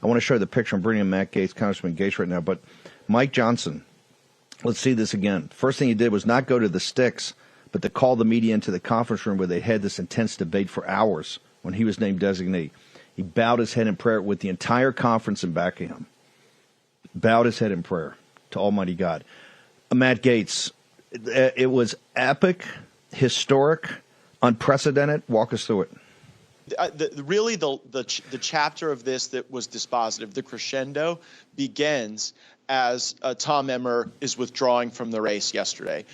I want to show you the picture. I'm bringing Matt Gaetz, Congressman Gaetz right now. But Mike Johnson, let's see this again. First thing he did was not go to the sticks, but to call the media into the conference room where they had this intense debate for hours when he was named designee. He bowed his head in prayer with the entire conference in back of him. Bowed his head in prayer to Almighty God. Matt Gaetz, it was epic, historic, unprecedented. Walk us through it. The chapter of this that was dispositive, the crescendo, begins as Tom Emmer is withdrawing from the race yesterday.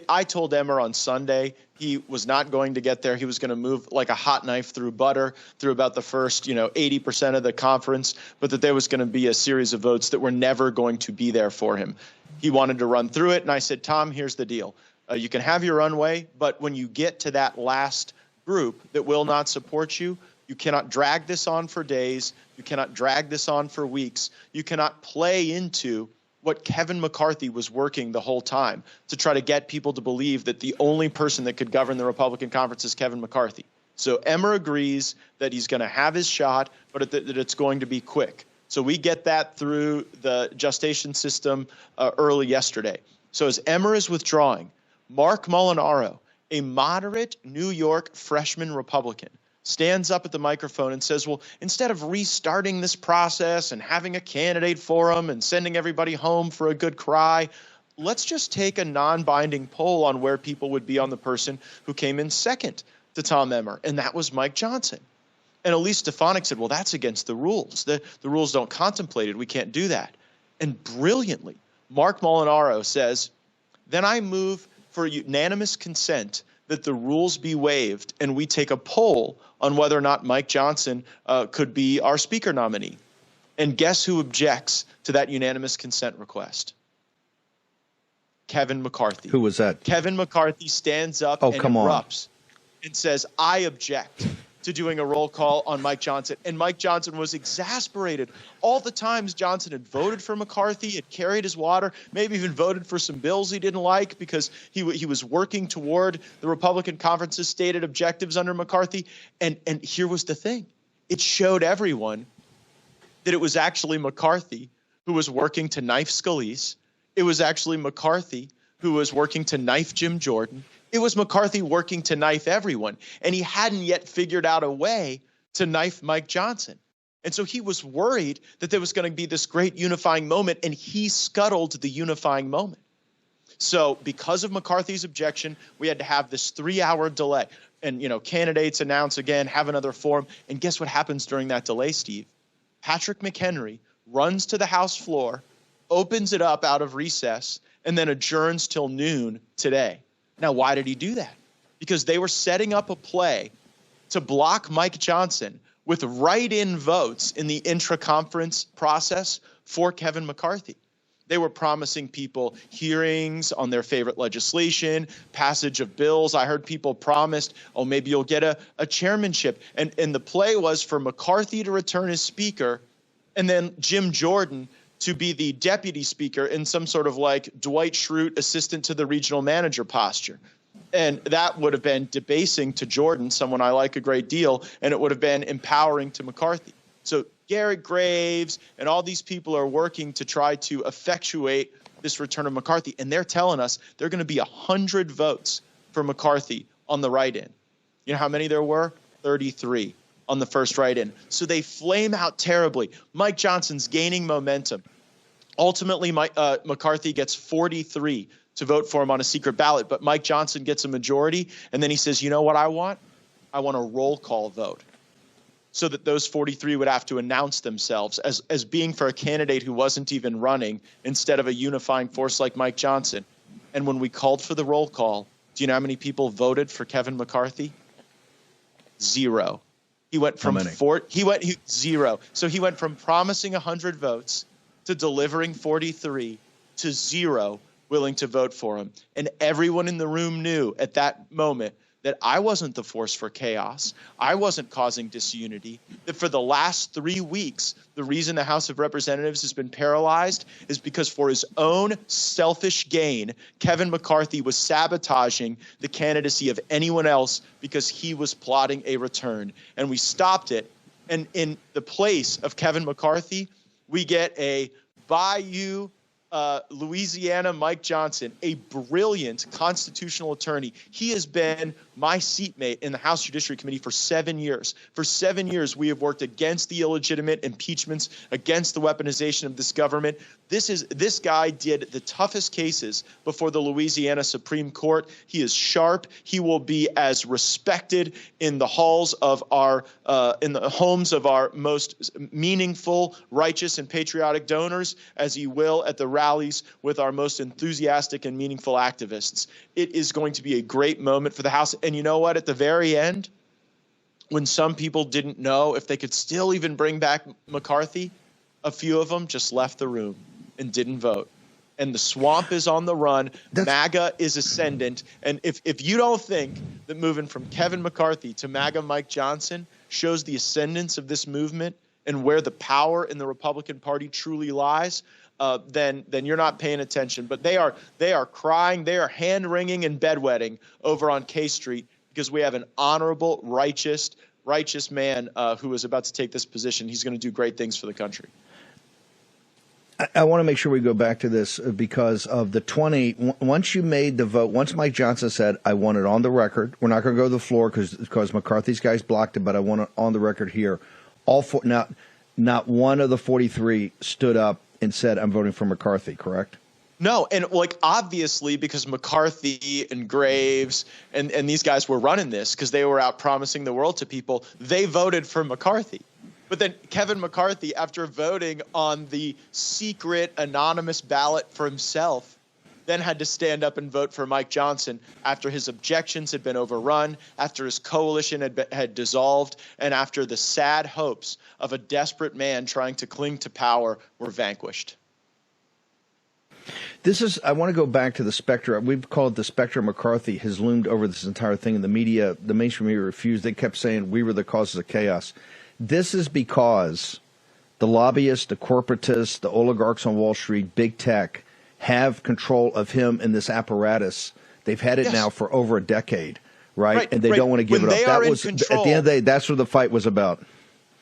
I told Emmer on Sunday he was not going to get there. He was going to move like a hot knife through butter through about the first 80% of the conference, but that there was going to be a series of votes that were never going to be there for him. He wanted to run through it, and I said, Tom, here's the deal. You can have your runway, but when you get to that last group that will not support you, you cannot drag this on for days. You cannot drag this on for weeks. You cannot play into what Kevin McCarthy was working the whole time to try to get people to believe that the only person that could govern the Republican conference is Kevin McCarthy. So Emmer agrees that he's going to have his shot, but that it's going to be quick. So we get that through the gestation system early yesterday. So as Emmer is withdrawing, Mark Molinaro, a moderate New York freshman Republican, stands up at the microphone and says, well, instead of restarting this process and having a candidate forum and sending everybody home for a good cry, let's just take a non-binding poll on where people would be on the person who came in second to Tom Emmer, and that was Mike Johnson. And Elise Stefanik said, well, that's against the rules. The rules don't contemplate it. We can't do that. And brilliantly, Mark Molinaro says, then I move for unanimous consent that the rules be waived and we take a poll on whether or not Mike Johnson could be our speaker nominee. And guess who objects to that unanimous consent request? Kevin McCarthy. Who was that? Kevin McCarthy stands up and erupts and says, I object to doing a roll call on Mike Johnson. And Mike Johnson was exasperated. All the times Johnson had voted for McCarthy, had carried his water, maybe even voted for some bills he didn't like because he was working toward the Republican conference's stated objectives under McCarthy. And here was the thing. It showed everyone that it was actually McCarthy who was working to knife Scalise. It was actually McCarthy who was working to knife Jim Jordan. It was McCarthy working to knife everyone, and he hadn't yet figured out a way to knife Mike Johnson. And so he was worried that there was going to be this great unifying moment, and he scuttled the unifying moment. So because of McCarthy's objection, we had to have this 3-hour delay. And, candidates announce again, have another forum. And guess what happens during that delay, Steve? Patrick McHenry runs to the House floor, opens it up out of recess, and then adjourns till noon today. Now, why did he do that? Because they were setting up a play to block Mike Johnson with write-in votes in the intra-conference process for Kevin McCarthy. They were promising people hearings on their favorite legislation, passage of bills. I heard people promised, oh, maybe you'll get a chairmanship. And the play was for McCarthy to return as speaker and then Jim Jordan to be the deputy speaker in some sort of like Dwight Schrute assistant to the regional manager posture. And that would have been debasing to Jordan, someone I like a great deal, and it would have been empowering to McCarthy. So Garrett Graves and all these people are working to try to effectuate this return of McCarthy. And they're telling us there are going to be 100 votes for McCarthy on the write-in. You know how many there were? 33 on the first write-in. So they flame out terribly. Mike Johnson's gaining momentum. Ultimately, McCarthy gets 43 to vote for him on a secret ballot, but Mike Johnson gets a majority, and then he says, you know what I want? I want a roll call vote, so that those 43 would have to announce themselves as being for a candidate who wasn't even running instead of a unifying force like Mike Johnson. And when we called for the roll call, do you know how many people voted for Kevin McCarthy? 0. He went from zero. So he went from promising 100 votes to delivering 43 to 0 willing to vote for him. And everyone in the room knew at that moment that I wasn't the force for chaos. I wasn't causing disunity. That for the last 3 weeks, the reason the House of Representatives has been paralyzed is because for his own selfish gain, Kevin McCarthy was sabotaging the candidacy of anyone else because he was plotting a return. And we stopped it. And in the place of Kevin McCarthy, we get a bayou Louisiana Mike Johnson, a brilliant constitutional attorney. He has been my seatmate in the House Judiciary Committee for 7 years. For 7 years, we have worked against the illegitimate impeachments, against the weaponization of this government. This guy did the toughest cases before the Louisiana Supreme Court. He is sharp. He will be as respected in the halls of our in the homes of our most meaningful, righteous, and patriotic donors as he will at the rallies with our most enthusiastic and meaningful activists. It is going to be a great moment for the House. And you know what? At the very end, when some people didn't know if they could still even bring back McCarthy, a few of them just left the room and didn't vote. And the swamp is on the run. MAGA is ascendant. And if you don't think that moving from Kevin McCarthy to MAGA Mike Johnson shows the ascendance of this movement and where the power in the Republican Party truly lies, then you're not paying attention. But they are crying, they are hand-wringing and bedwetting over on K Street because we have an honorable, righteous man who is about to take this position. He's going to do great things for the country. I want to make sure we go back to this because of the 20. Once you made the vote, once Mike Johnson said, I want it on the record. We're not going to go to the floor because McCarthy's guys blocked it, but I want it on the record here. All four, not one of the 43 stood up and said, I'm voting for McCarthy, correct? No, and obviously because McCarthy and Graves and these guys were running this because they were out promising the world to people, they voted for McCarthy. But then Kevin McCarthy, after voting on the secret anonymous ballot for himself, then had to stand up and vote for Mike Johnson after his objections had been overrun, after his coalition had dissolved, and after the sad hopes of a desperate man trying to cling to power were vanquished. I want to go back to the specter. We've called the specter of McCarthy has loomed over this entire thing, and the media, the mainstream media refused. They kept saying we were the causes of chaos. This is because the lobbyists, the corporatists, the oligarchs on Wall Street, big tech, have control of him in this apparatus. They've had it now for over a decade, right? And they don't want to give it up. That was, at the end of the day, that's what the fight was about.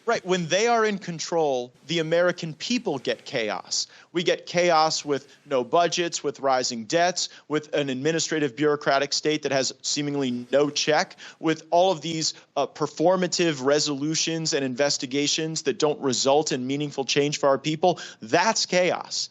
Right. When they are in control, the American people get chaos. We get chaos with no budgets, with rising debts, with an administrative bureaucratic state that has seemingly no check, with all of these performative resolutions and investigations that don't result in meaningful change for our people. That's chaos.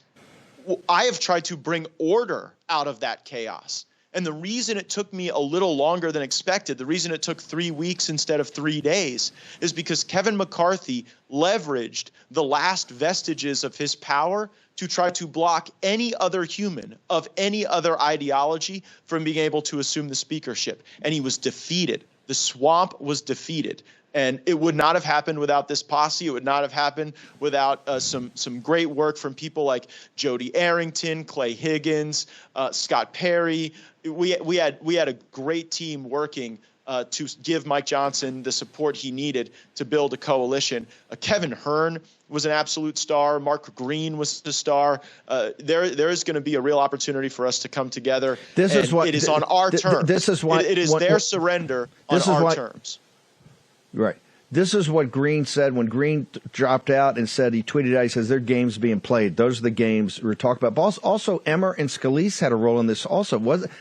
I have tried to bring order out of that chaos. And the reason it took me a little longer than expected, the reason it took 3 weeks instead of 3 days, is because Kevin McCarthy leveraged the last vestiges of his power to try to block any other human of any other ideology from being able to assume the speakership. And he was defeated. The swamp was defeated. And it would not have happened without this posse. It would not have happened without some great work from people like Jody Arrington, Clay Higgins, Scott Perry. We had a great team working to give Mike Johnson the support he needed to build a coalition. Kevin Hearn was an absolute star. Mark Green was the star. There is going to be a real opportunity for us to come together. It is on our terms. This is what it is their surrender on our terms. Right. This is what Green said when Green dropped out and said, he tweeted out, he says, there are games being played. Those are the games we're talking about. But also, Emmer and Scalise had a role in this also.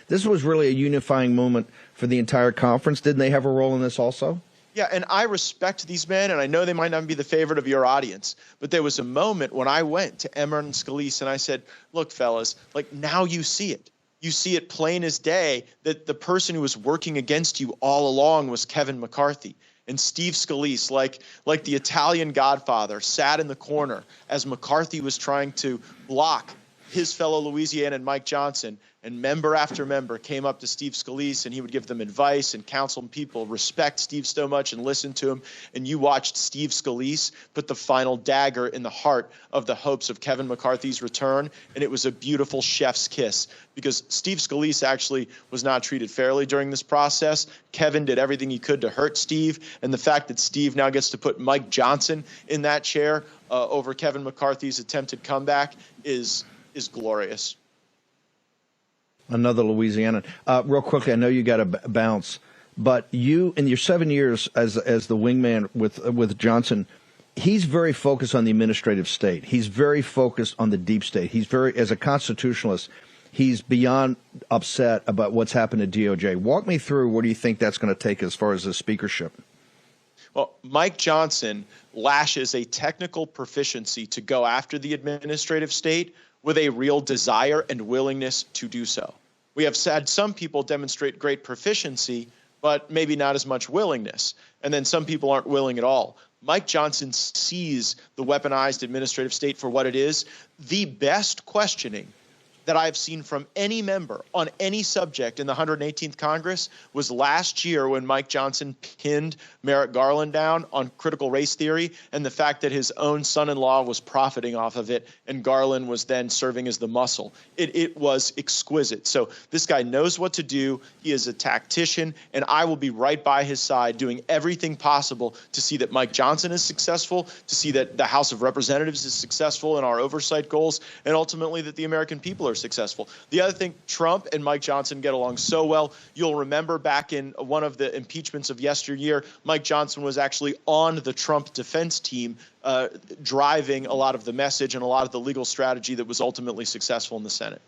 This was really a unifying moment for the entire conference. Didn't they have a role in this also? Yeah, and I respect these men, and I know they might not be the favorite of your audience, but there was a moment when I went to Emmer and Scalise and I said, look, fellas, now you see it. You see it plain as day that the person who was working against you all along was Kevin McCarthy. And Steve Scalise, like the Italian godfather, sat in the corner as McCarthy was trying to block his fellow Louisianan Mike Johnson. And member after member came up to Steve Scalise, and he would give them advice and counsel people respect Steve so much and listen to him. And you watched Steve Scalise put the final dagger in the heart of the hopes of Kevin McCarthy's return. And it was a beautiful chef's kiss because Steve Scalise actually was not treated fairly during this process. Kevin did everything he could to hurt Steve. And the fact that Steve now gets to put Mike Johnson in that chair over Kevin McCarthy's attempted comeback is glorious. Another Louisianan. Real quickly, I know you got to bounce, But you, in your 7 years as the wingman with Johnson, he's very focused on the administrative state. He's very focused on the deep state. He's as a constitutionalist, he's beyond upset about what's happened to DOJ. Walk me through where do you think that's going to take as far as the speakership? Well, Mike Johnson lashes a technical proficiency to go after the administrative state with a real desire and willingness to do so. We have had some people demonstrate great proficiency, but maybe not as much willingness. And then some people aren't willing at all. Mike Johnson sees the weaponized administrative state for what it is. The best questioning that I've seen from any member on any subject in the 118th Congress was last year when Mike Johnson pinned Merrick Garland down on critical race theory and the fact that his own son-in-law was profiting off of it and Garland was then serving as the muscle. It was exquisite. So this guy knows what to do. He is a tactician, and I will be right by his side doing everything possible to see that Mike Johnson is successful, to see that the House of Representatives is successful in our oversight goals, and ultimately that the American people are successful. The other thing, Trump and Mike Johnson get along so well. You'll remember back in one of the impeachments of yesteryear, Mike Johnson was actually on the Trump defense team, driving a lot of the message and a lot of the legal strategy that was ultimately successful in the Senate.